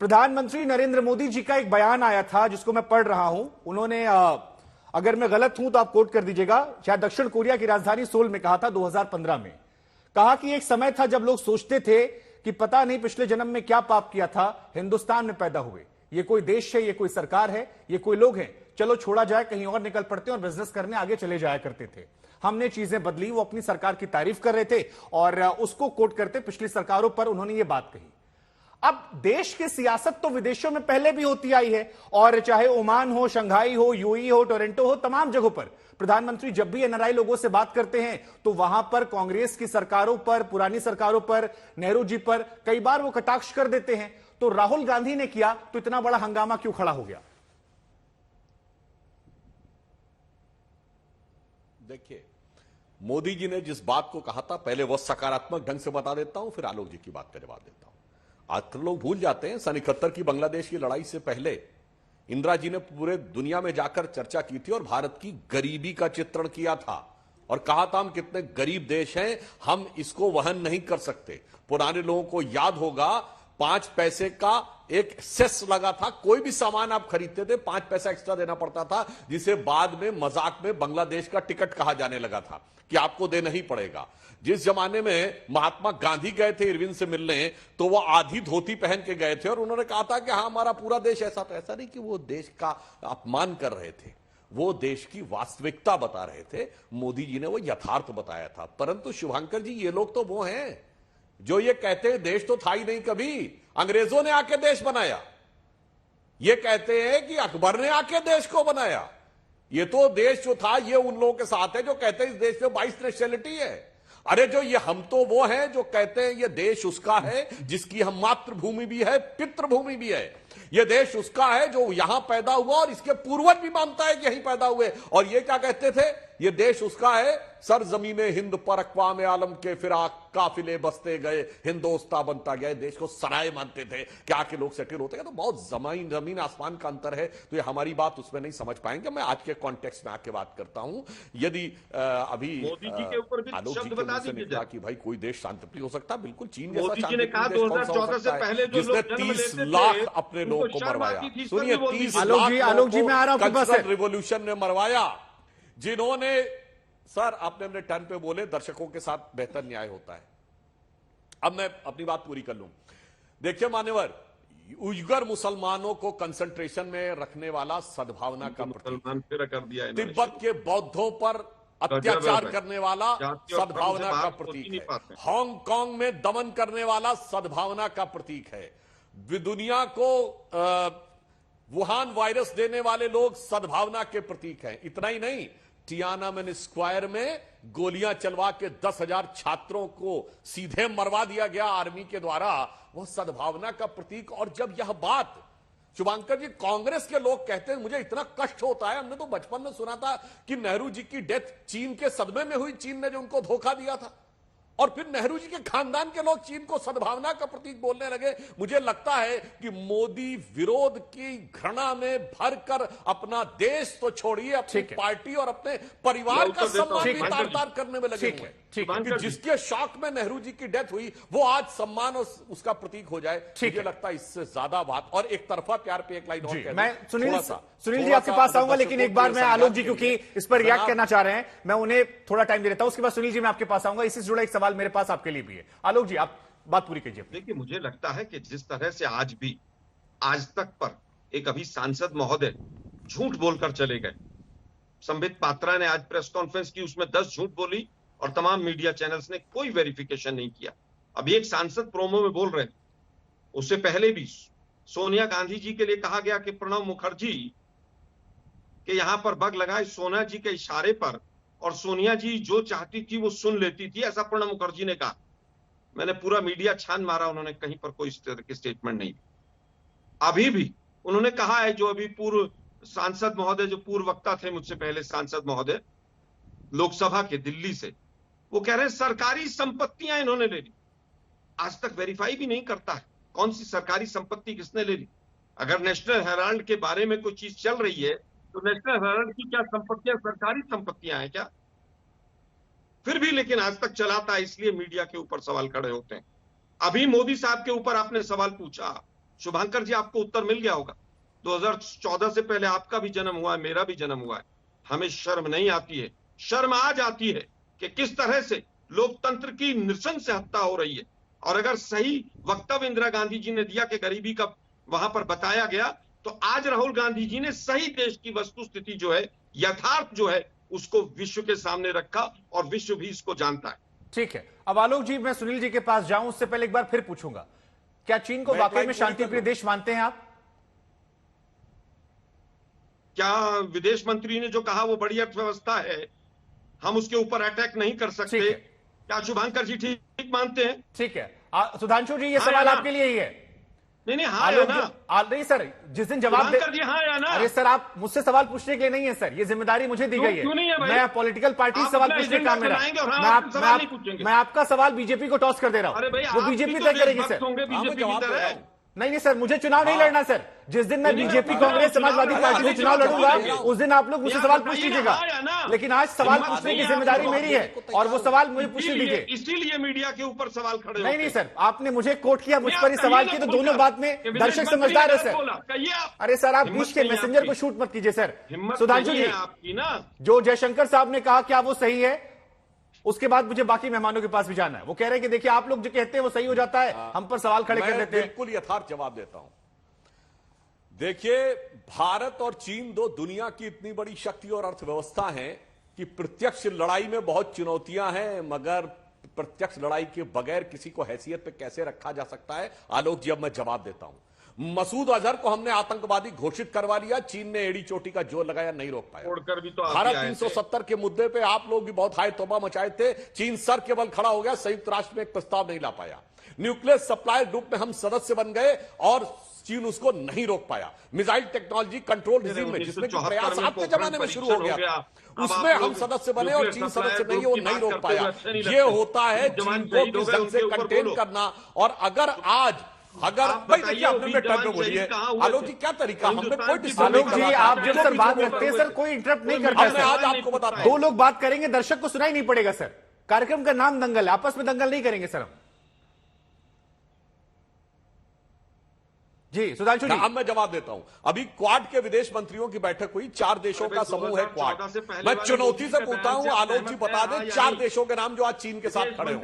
प्रधानमंत्री नरेंद्र मोदी जी का एक बयान आया था जिसको मैं पढ़ रहा हूं। उन्होंने अगर मैं गलत हूं तो आप कोट कर दीजिएगा, शायद दक्षिण कोरिया की राजधानी सोल में कहा था 2015 में। कहा कि एक समय था जब लोग सोचते थे कि पता नहीं पिछले जन्म में क्या पाप किया था, हिंदुस्तान में पैदा हुए। ये कोई देश है, ये कोई सरकार है, ये कोई लोग हैं, चलो छोड़ा जाए, कहीं और निकल पड़ते हैं और बिजनेस करने आगे चले जाया करते थे। हमने चीजें बदली। वो अपनी सरकार की तारीफ कर रहे थे और उसको कोट करते पिछली सरकारों पर उन्होंने ये बात कही। अब देश की सियासत तो विदेशों में पहले भी होती आई है, और चाहे ओमान हो, शंघाई हो, यूएई हो, टोरंटो हो, तमाम जगहों पर प्रधानमंत्री जब भी एनआरआई लोगों से बात करते हैं तो वहां पर कांग्रेस की सरकारों पर, पुरानी सरकारों पर, नेहरू जी पर कई बार वो कटाक्ष कर देते हैं। तो राहुल गांधी ने किया तो इतना बड़ा हंगामा क्यों खड़ा हो गया? देखिए, मोदी जी ने जिस बात को कहा था, पहले वह सकारात्मक ढंग से बता देता हूं, फिर आलोक जी की बात का जवाब देता हूं। आजकल लोग भूल जाते हैं, सन 71 की बांग्लादेश की लड़ाई से पहले इंदिरा जी ने पूरे दुनिया में जाकर चर्चा की थी और भारत की गरीबी का चित्रण किया था और कहा था हम कितने गरीब देश हैं, हम इसको वहन नहीं कर सकते। पुराने लोगों को याद होगा 5 पैसे का एक सेस लगा था, कोई भी सामान आप खरीदते थे 5 पैसा एक्स्ट्रा देना पड़ता था, जिसे बाद में मजाक में बांग्लादेश का टिकट कहा जाने लगा था कि आपको देना ही पड़ेगा। जिस जमाने में महात्मा गांधी गए थे इरविन से मिलने, तो वो आधी धोती पहन के गए थे और उन्होंने कहा था कि हाँ हमारा पूरा देश ऐसा था। ऐसा नहीं कि वो देश का अपमान कर रहे थे, वो देश की वास्तविकता बता रहे थे। मोदी जी ने वो यथार्थ बताया था। परंतु शुभांकर जी, ये लोग तो वो हैं जो ये कहते हैं देश तो था ही नहीं कभी, अंग्रेजों ने आके देश बनाया। ये कहते हैं कि अकबर ने आके देश को बनाया। ये तो देश जो था, ये उन लोगों के साथ है जो कहते हैं इस देश में 22 नेशनलिटी है। अरे जो ये हम तो वो हैं जो कहते हैं ये देश उसका है जिसकी हम मातृभूमि भी है, पितृभूमि भी है। ये देश उसका है जो यहां पैदा हुआ और इसके पूर्वज भी मानता है कि यहीं पैदा हुए। और ये क्या कहते थे, ये देश उसका है, सरजमीने हिंद पर अक़वाम आलम के फिराक काफिले बसते गए, हिंदोस्तां बनता गया। देश को सराय मानते थे कि आके लोग सेटल होते हैं। तो बहुत जमीन आसमान का अंतर है। तो ये हमारी बात उसमें नहीं समझ पाएंगे। मैं आज के कॉन्टेक्स्ट में आके बात करता हूं। यदि अभी मोदी जी के ऊपर भी आलोक जी बता से निकला कि भाई कोई देश शांतिप्रिय हो सकता, बिल्कुल चीन जैसा मोदी जी ने कहा 2014 से पहले जो जिसने 30 लाख अपने लोगों को मरवाया। सुनिए, 30 आलोक जी मैं आ रहा हूं आपके पास। कल्चरल रिवॉल्यूशन ने मरवाया, जिन्होंने, सर आपने अपने टर्न पे बोले दर्शकों के साथ बेहतर न्याय होता है। अब मैं अपनी बात पूरी कर लूं। देखिए मान्यवर, उइगर मुसलमानों को कंसंट्रेशन में रखने वाला सद्भावना का प्रतीक, तिब्बत के बौद्धों पर अत्याचार करने वाला सद्भावना का प्रतीक है, हांगकांग में दमन करने वाला सद्भावना का प्रतीक है, दुनिया को वुहान वायरस देने वाले लोग सद्भावना के प्रतीक हैं। इतना ही नहीं, टियानामेन स्क्वायर में गोलियां चलवा के 10,000 छात्रों को सीधे मरवा दिया गया आर्मी के द्वारा, वह सद्भावना का प्रतीक। और जब यह बात शुभांकर जी कांग्रेस के लोग कहते हैं, मुझे इतना कष्ट होता है। हमने तो बचपन में सुना था कि नेहरू जी की डेथ चीन के सदमे में हुई, चीन ने जो उनको धोखा दिया था, और फिर नेहरू जी के खानदान के लोग चीन को सद्भावना का प्रतीक बोलने लगे। मुझे लगता है कि मोदी विरोध की घृणा में भरकर अपना देश तो छोड़िए, अपनी पार्टी और अपने परिवार का सम्मान भी तार-तार करने में लगे हुए हैं। कि जिसके शौक में नेहरू जी की डेथ हुई वो आज सम्मान और उसका प्रतीक हो जाए। मुझे लगता है इससे ज्यादा बात, और एक तरफा प्यार पे एक लाइन और मैं सुनील जी आपके पास आऊंगा, लेकिन एक बार मैं आलोक जी क्योंकि इस पर रिएक्ट करना चाह रहे हैं, मैं उन्हें थोड़ा टाइम दे देता हूं। उसके बाद सुनील जी मैं आपके पास आऊंगा। इससे जुड़ा एक सवाल मेरे पास आपके लिए भी है। आलोक जी आप बात पूरी कीजिए। देखिए, मुझे लगता है कि जिस तरह से आज भी आज तक पर एक अभी सांसद महोदय झूठ बोलकर चले गए। संबित पात्रा ने आज प्रेस कॉन्फ्रेंस की, उसमें 10 झूठ बोली और तमाम मीडिया चैनल्स ने कोई वेरिफिकेशन नहीं किया। अभी एक सांसद प्रोमो में बोल रहे थे, उससे पहले भी सोनिया गांधी जी के लिए कहा गया कि प्रणब मुखर्जी के यहां पर बग लगाए सोनिया जी के इशारे पर, और सोनिया जी जो चाहती थी वो सुन लेती थी, ऐसा प्रणब मुखर्जी ने कहा। मैंने पूरा मीडिया छान मारा, उन्होंने कहीं पर कोई इस तरह की स्टेटमेंट नहीं दी। अभी भी उन्होंने कहा है, जो अभी पूर्व सांसद महोदय, जो पूर्व वक्ता थे मुझसे पहले, सांसद महोदय लोकसभा के दिल्ली से, वो कह रहे हैं सरकारी संपत्तियां इन्होंने ले ली। आज तक वेरीफाई भी नहीं करता है कौन सी सरकारी संपत्ति किसने ले ली। अगर नेशनल हेराल्ड के बारे में कोई चीज चल रही है तो नेशनल हेराल्ड की क्या संपत्तियां सरकारी संपत्तियां हैं क्या? फिर भी लेकिन आज तक चलाता है, इसलिए मीडिया के ऊपर सवाल खड़े होते हैं। अभी मोदी साहब के ऊपर आपने सवाल पूछा, शुभांकर जी, आपको उत्तर मिल गया होगा। 2014 से पहले आपका भी जन्म हुआ है, मेरा भी जन्म हुआ है। हमें शर्म नहीं आती है, शर्म आ जाती है कि किस तरह से लोकतंत्र की नृशंस से हत्या हो रही है। और अगर सही वक्तव्य इंदिरा गांधी जी ने दिया कि गरीबी का वहां पर बताया गया, तो आज राहुल गांधी जी ने सही देश की वस्तुस्थिति जो है, यथार्थ जो है, उसको विश्व के सामने रखा और विश्व भी इसको जानता है। ठीक है, अब आलोक जी, मैं सुनील जी के पास जाऊं उससे पहले एक बार फिर पूछूंगा, क्या चीन को वाकई में शांतिप्रिय देश मानते हैं आप? क्या विदेश मंत्री ने जो कहा वो बड़ी अर्थव्यवस्था है, हम उसके ऊपर अटैक नहीं कर सकते? क्या शुभांकर जी ठीक मानते हैं? ठीक है, सुधांशु जी, ये सवाल आपके लिए ही है। नहीं, हाँ या ना? नहीं सर, जिस दिन जवाब दे, जी हाँ या ना? अरे सर, आप मुझसे सवाल पूछने के लिए नहीं है सर, ये जिम्मेदारी मुझे दी गई है। मैं पॉलिटिकल पार्टी सवाल पूछने का मेरा, मैं आपका सवाल बीजेपी को टॉस कर दे रहा हूँ, वो बीजेपी तय करेगी सर। बीजेपी की तरह नहीं सर, मुझे चुनाव नहीं लड़ना सर। जिस दिन मैं बीजेपी, कांग्रेस, समाजवादी पार्टी से चुनाव लड़ूंगा, उस दिन आप लोग मुझसे सवाल पूछ लीजिएगा, लेकिन आज सवाल पूछने की जिम्मेदारी मेरी है और वो सवाल मुझे पूछने दीजिए। इसीलिए मीडिया के ऊपर सवाल खड़े नहीं सर, आपने मुझे कोट किया, मुझ पर ही सवाल किया, तो दोनों बात में दर्शक समझदार है सर। अरे सर, आप बीच के मैसेंजर को शूट मत कीजिए सर। सुधांशु जी, जो जयशंकर साहब ने कहा, क्या वो सही है? उसके बाद मुझे बाकी मेहमानों के पास भी जाना है। वो कह रहे हैं कि देखिए, आप लोग जो कहते हैं वो सही हो जाता है, हम पर सवाल खड़े कर देते हैं। बिल्कुल यथार्थ जवाब देता हूं। देखिए, भारत और चीन दो दुनिया की इतनी बड़ी शक्ति और अर्थव्यवस्था है कि प्रत्यक्ष लड़ाई में बहुत चुनौतियां हैं, मगर प्रत्यक्ष लड़ाई के बगैर किसी को हैसियत पे कैसे रखा जा सकता है? आलोक जी, अब मैं जवाब देता हूं। मसूद अजहर को हमने आतंकवादी घोषित करवा लिया, चीन ने एड़ी चोटी का जोर लगाया, नहीं रोक पाया। छोड़कर भी तो भारत 370 के मुद्दे पे आप लोग भी बहुत हाय तौबा मचाए थे, चीन सर के बल खड़ा हो गया, संयुक्त राष्ट्र में एक प्रस्ताव नहीं ला पाया। न्यूक्लियर सप्लायर ग्रुप में हम सदस्य बन गए और चीन उसको नहीं रोक पाया। मिसाइल टेक्नोलॉजी कंट्रोल रिजीम में, जिसमें प्रयास आपके जमाने में शुरू हो गया, उसमें हम सदस्य बने और चीन सदस्य नहीं, वो नहीं रोक पाया। ये होता है चीन को किस ढंग से कंटेन करना। और अगर भाई देखिए, आपने अपने टर्म में बोली है, आलोक जी, क्या तरीका, हमने कोई आलोक जी, आप जब सर बात करते हैं सर, कोई इंटरप्ट नहीं करता है। आज आपको बताता हूं, दो लोग बात करेंगे, दर्शक को सुनाई नहीं पड़ेगा सर। कार्यक्रम का नाम दंगल है, आपस में दंगल नहीं करेंगे सर हम। जी सुधांशु जी, अब मैं जवाब देता हूं। अभी क्वाड के विदेश मंत्रियों की बैठक हुई, 4 देशों का समूह है क्वाड। मैं चुनौती से पूछता हूं, आलोक जी बता दें 4 देशों के नाम जो आज चीन के साथ खड़े हो।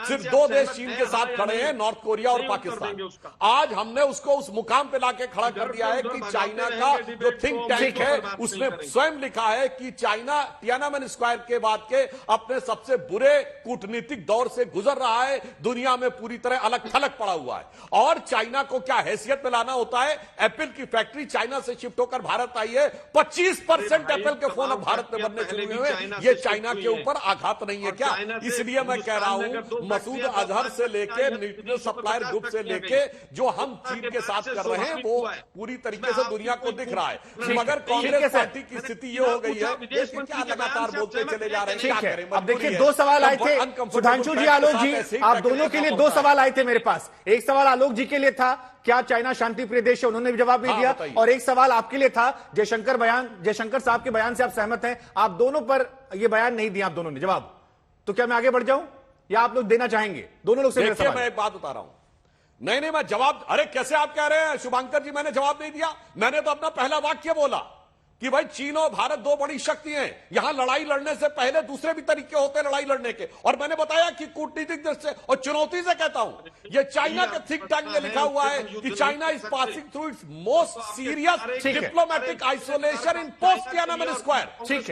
सिर्फ 2 देश चीन के साथ खड़े हैं, नॉर्थ कोरिया और पाकिस्तान। आज हमने उसको उस मुकाम पे लाके खड़ा कर दिया है कि चाइना का जो थिंक टैंक है, उसने स्वयं लिखा है कि चाइना तियानामेन स्क्वायर के बाद के अपने सबसे बुरे कूटनीतिक दौर से गुजर रहा है, दुनिया में पूरी तरह अलग थलग पड़ा हुआ है। और चाइना को क्या हैसियत में लाना होता है? एप्पल की फैक्ट्री चाइना से शिफ्ट होकर भारत आई है, 25% एप्पल के फोन अब भारत में बनने शुरू हुए हैं। ये चाइना के ऊपर आघात नहीं है क्या? इसलिए मैं कह रहा हूं, मसूद अजहर से लेके न्यूक्लियर सप्लायर ग्रुप से लेके जो हम चीन के साथ कर रहे हैं, वो पूरी तरीके से दुनिया को दिख रहा है। मगर कांग्रेस पार्टी की स्थिति ये हो गई है, क्या लगातार बोलते चले जा रहे हैं, क्या करें? अब देखिए, 2 सवाल आए थे सुधांशु जी, आलोक जी, आप दोनों के लिए 2 सवाल आए थे मेरे पास। एक सवाल आलोक जी के लिए था, क्या चाइना शांतिप्रिय देश है, उन्होंने भी जवाब नहीं दिया। और एक सवाल आपके लिए था, जयशंकर साहब के बयान से आप सहमत हैं? आप दोनों पर ये बयान नहीं दिया आप दोनों ने जवाब। तो क्या मैं आगे बढ़ जाऊं या आप लोग देना चाहेंगे? दोनों लोग से मेरा सवाल। मैं एक बात बता रहा हूं, नहीं मैं जवाब, अरे कैसे आप कह रहे हैं शुभांकर जी, मैंने जवाब नहीं दिया। मैंने तो अपना पहला वाक्य बोला कि भाई चीन और भारत 2 बड़ी शक्ति हैं, यहां लड़ाई लड़ने से पहले दूसरे भी तरीके होते हैं लड़ाई लड़ने के। और मैंने बताया कि कूटनीतिक दृष्टि से और चुनौती से कहता हूं, ये चाइना के थिंक टैंक में लिखा हुआ है कि China is passing through its most serious diplomatic isolation in post Tiananmen square. ठीक है।